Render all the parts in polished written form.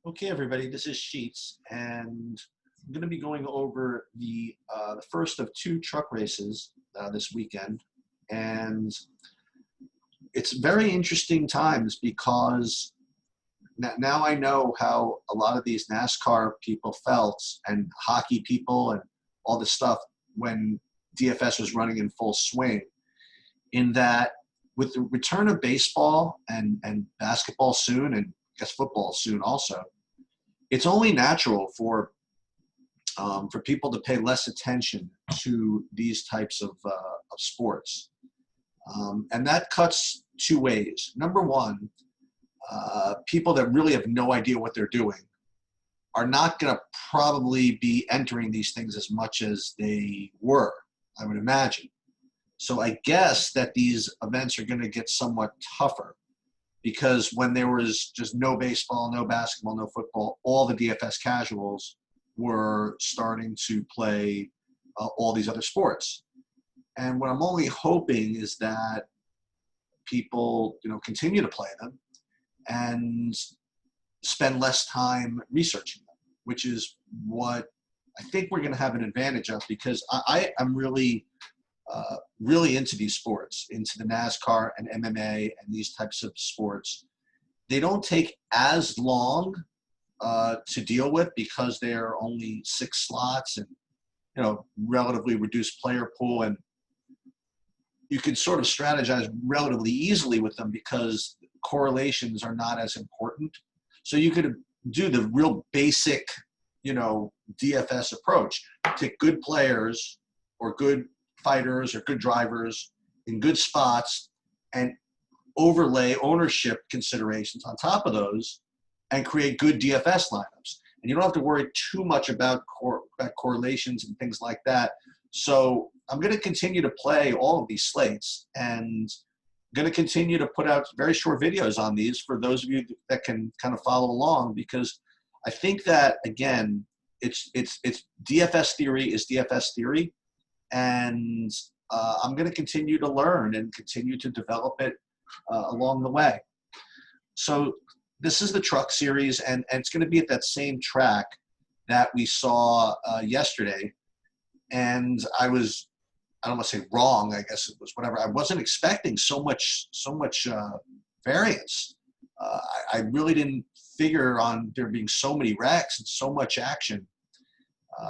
Okay, everybody, this is Sheets, and I'm going to be going over the first of two truck races this weekend. And it's very interesting times because now I know how a lot of these NASCAR people felt and hockey people and all this stuff when DFS was running in full swing. In that, with the return of baseball and basketball soon, and I guess football soon also, it's only natural for people to pay less attention to these types of sports, and that cuts two ways. Number one, people that really have no idea what they're doing are not going to probably be entering these things as much as they were, I would imagine. So I guess that these events are going to get somewhat tougher because when there was just no baseball, no basketball, no football, all the DFS casuals were starting to play all these other sports. And what I'm only hoping is that people, continue to play them and spend less time researching them, which is what I think we're going to have an advantage of because I am really into these sports, into the NASCAR and MMA and these types of sports. They don't take as long to deal with because they're only 6 slots and relatively reduced player pool, and you can sort of strategize relatively easily with them because correlations are not as important. So you could do the real basic, DFS approach. Take good players or good fighters or good drivers in good spots and overlay ownership considerations on top of those and create good DFS lineups. And you don't have to worry too much about correlations and things like that. So I'm going to continue to play all of these slates and going to continue to put out very short videos on these for those of you that can kind of follow along, because I think that, again, it's DFS theory is DFS theory. And I'm going to continue to learn and continue to develop it along the way. So this is the truck series, and it's going to be at that same track that we saw yesterday. And I don't want to say wrong, I guess it was whatever. I wasn't expecting so much variance. I really didn't figure on there being so many wrecks and so much action.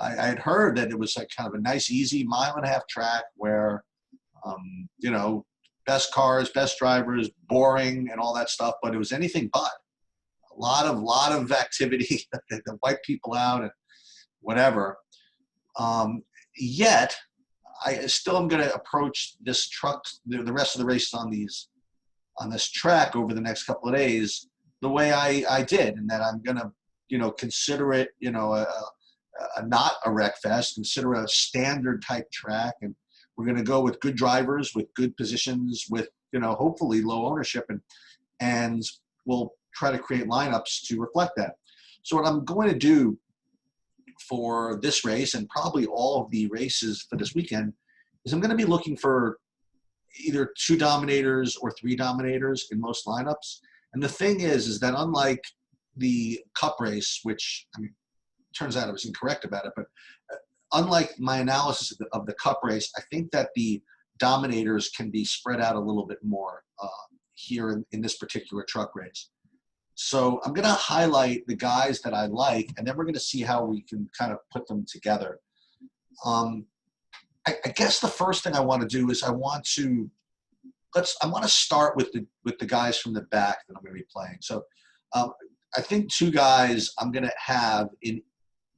I had heard that it was like kind of a nice, easy 1.5-mile track where, best cars, best drivers, boring and all that stuff, but it was anything but. A lot of activity that wipe people out and whatever. Yet, I still am going to approach this truck, the rest of the races on this track over the next couple of days the way I did, and that I'm going to, consider it, not a wreck fest, consider a standard type track, and we're going to go with good drivers, with good positions, with hopefully low ownership, and we'll try to create lineups to reflect that. So what I'm going to do for this race and probably all of the races for this weekend is I'm going to be looking for either 2 dominators or 3 dominators in most lineups. And the thing is that unlike the Cup race, which turns out I was incorrect about it, but unlike my analysis of the Cup race, I think that the dominators can be spread out a little bit more here in this particular truck race. So I'm going to highlight the guys that I like, and then we're going to see how we can kind of put them together. I guess the first thing I want to do is I want to start with the guys from the back that I'm going to be playing. So I think 2 guys I'm going to have in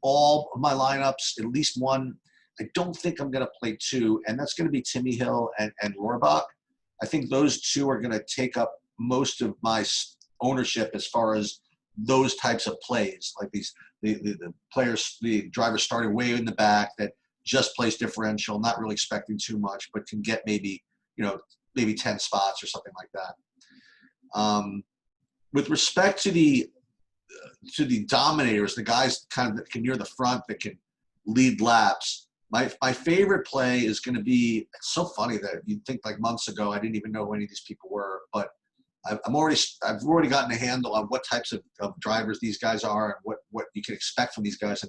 all of my lineups, at least one. I don't think I'm going to play 2, and that's going to be Timmy Hill and Rohrbach. I think those 2 are going to take up most of my ownership as far as those types of plays, like the players, the drivers starting way in the back that just plays differential, not really expecting too much, but can get maybe 10 spots or something like that. With respect to the dominators, the guys kind of that can near the front that can lead laps, my favorite play is going to be, it's so funny that you'd think like months ago I didn't even know who any of these people were, but I've already gotten a handle on what types of drivers these guys are and what you can expect from these guys.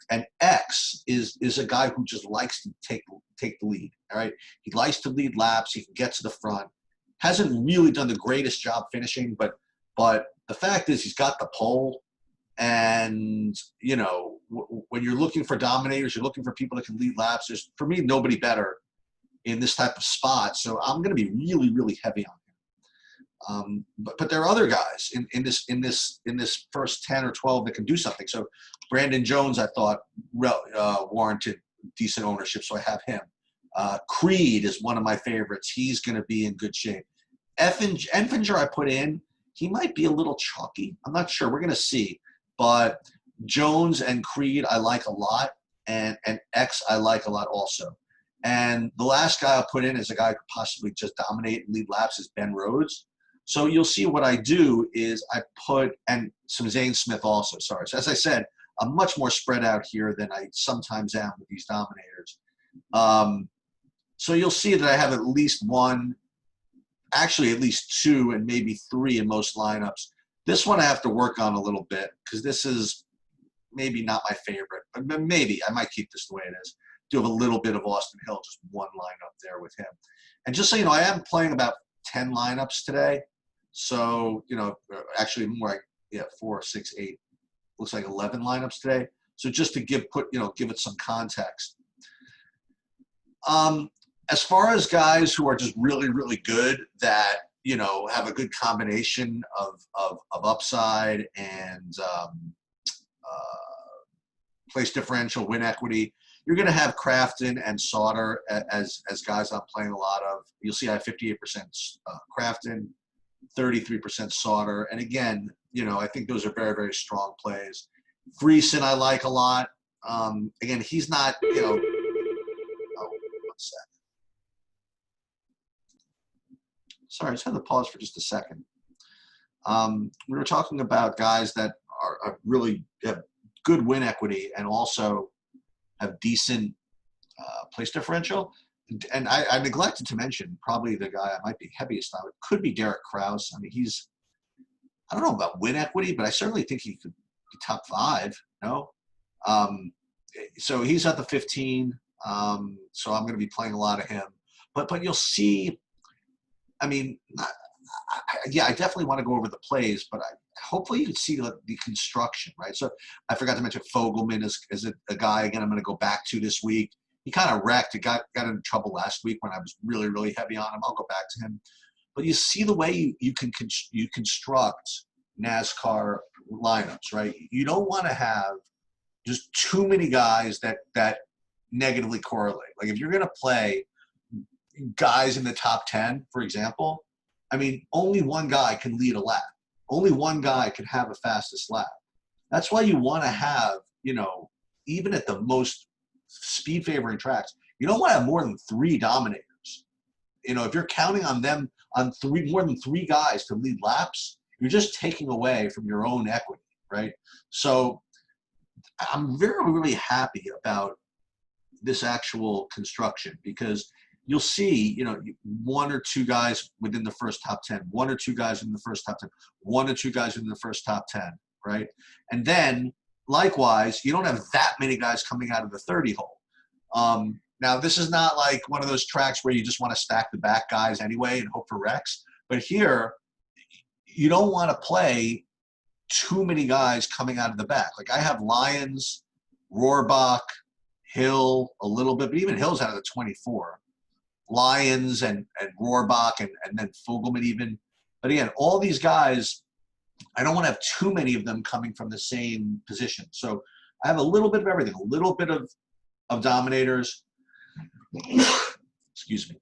And X is a guy who just likes to take the lead. All right, he likes to lead laps. He can get to the front. Hasn't really done the greatest job finishing, but the fact is he's got the pole. And you know, when you're looking for dominators, you're looking for people that can lead laps. There's, for me, nobody better in this type of spot. So I'm going to be really, really heavy on him. But there are other guys in this first 10 or 12 that can do something. So Brandon Jones, I thought warranted decent ownership, so I have him. Creed is one of my favorites. He's going to be in good shape. Effinger I put in. He might be a little chalky. I'm not sure. We're going to see. But Jones and Creed I like a lot, and X I like a lot also. And the last guy I'll put in is a guy who could possibly just dominate and lead laps is Ben Rhodes. So you'll see what I do is I put, and some Zane Smith also, sorry. So as I said, I'm much more spread out here than I sometimes am with these dominators. So you'll see that I have at least one, actually at least two and maybe three in most lineups. This one I have to work on a little bit because this is maybe not my favorite, but maybe I might keep this the way it is. Do have a little bit of Austin Hill, just one lineup there with him. And just so you know, I am playing about 10 lineups today. So, you know, actually more like, 4, 6, 8, looks like 11 lineups today. So just to give it some context. As far as guys who are just really, really good that, you know, have a good combination of upside and place differential, win equity, you're going to have Crafton and Sauter as guys I'm playing a lot of. You'll see I have 58% Crafton, 33% Sauter. And again, you know, I think those are very, very strong plays. Friesen I like a lot. Again, he's not, you know, oh, 1 sec. Sorry, I just had to pause for just a second. We were talking about guys that are really have good win equity and also have decent place differential. And I neglected to mention probably the guy I might be heaviest on. It could be Derek Kraus. I mean, he's, I don't know about win equity, but I certainly think he could be top 5. No, so he's at the 15. So I'm going to be playing a lot of him. But you'll see. I mean, I definitely want to go over the plays, but hopefully you can see the construction, right? So I forgot to mention Fogelman is a guy, again, I'm going to go back to this week. He kind of wrecked. He got into trouble last week when I was really, really heavy on him. I'll go back to him. But you see the way you construct NASCAR lineups, right? You don't want to have just too many guys that negatively correlate. Like if you're going to play guys in the top 10, for example, I mean, only one guy can lead a lap. Only one guy can have a fastest lap. That's why you want to have, you know, even at the most speed favoring tracks, you don't want to have more than 3 dominators. You know, if you're counting on them on more than 3 guys to lead laps, you're just taking away from your own equity, right? So I'm very, really happy about this actual construction because you'll see, you know, 1 or 2 guys within the first top 10, 1 or 2 guys in the first top 10, 1 or 2 guys in the first top 10, right? And then, likewise, you don't have that many guys coming out of the 30 hole. Now, this is not like one of those tracks where you just want to stack the back guys anyway and hope for wrecks. But here, you don't want to play too many guys coming out of the back. Like I have Lyons, Rohrbach, Hill a little bit, but even Hill's out of the 24. Lyons and Rohrbach and then Fogelman even. But again, all these guys, I don't want to have too many of them coming from the same position. So I have a little bit of everything, a little bit of dominators, excuse me,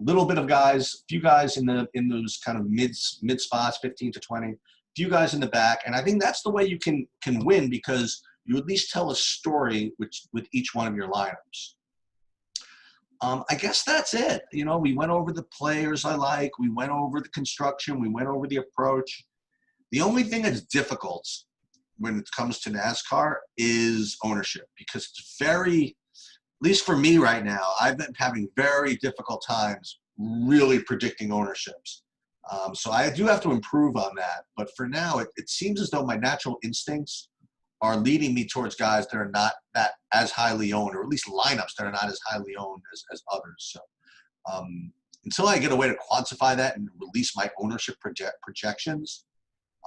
little bit of guys, few guys in those kind of mid spots, 15 to 20, few guys in the back. And I think that's the way you can win because you at least tell a story with each one of your lineups. I guess that's it. You know, we went over the players I like. We went over the construction. We went over the approach. The only thing that's difficult when it comes to NASCAR is ownership because it's very, at least for me right now, I've been having very difficult times really predicting ownerships. So I do have to improve on that. But for now, it seems as though my natural instincts are leading me towards guys that are not that as highly owned, or at least lineups that are not as highly owned as others. So until I get a way to quantify that and release my ownership projections,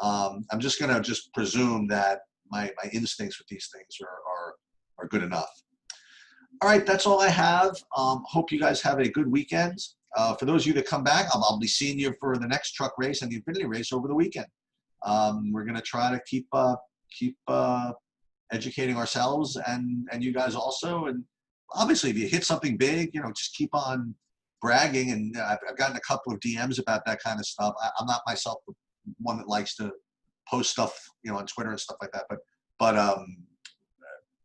I'm just going to just presume that my instincts with these things are good enough. All right, that's all I have. Hope you guys have a good weekend. For those of you that come back, I'll be seeing you for the next truck race and the Infinity race over the weekend. We're going to try to keep educating ourselves and you guys also. And obviously, if you hit something big, just keep on bragging. And I've gotten a couple of DMs about that kind of stuff. I'm not myself one that likes to post stuff, on Twitter and stuff like that. But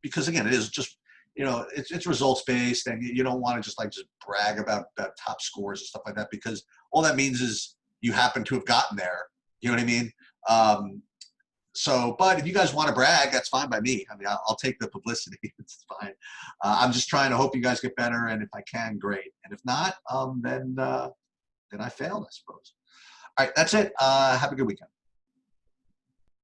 because again, it is just, it's results based, and you don't want to just brag about top scores and stuff like that, because all that means is you happen to have gotten there. You know what I mean? But if you guys want to brag, that's fine by me. I mean, I'll take the publicity. It's fine. I'm just trying to hope you guys get better, and if I can, great. And if not, then I failed, I suppose. All right, that's it. Have a good weekend.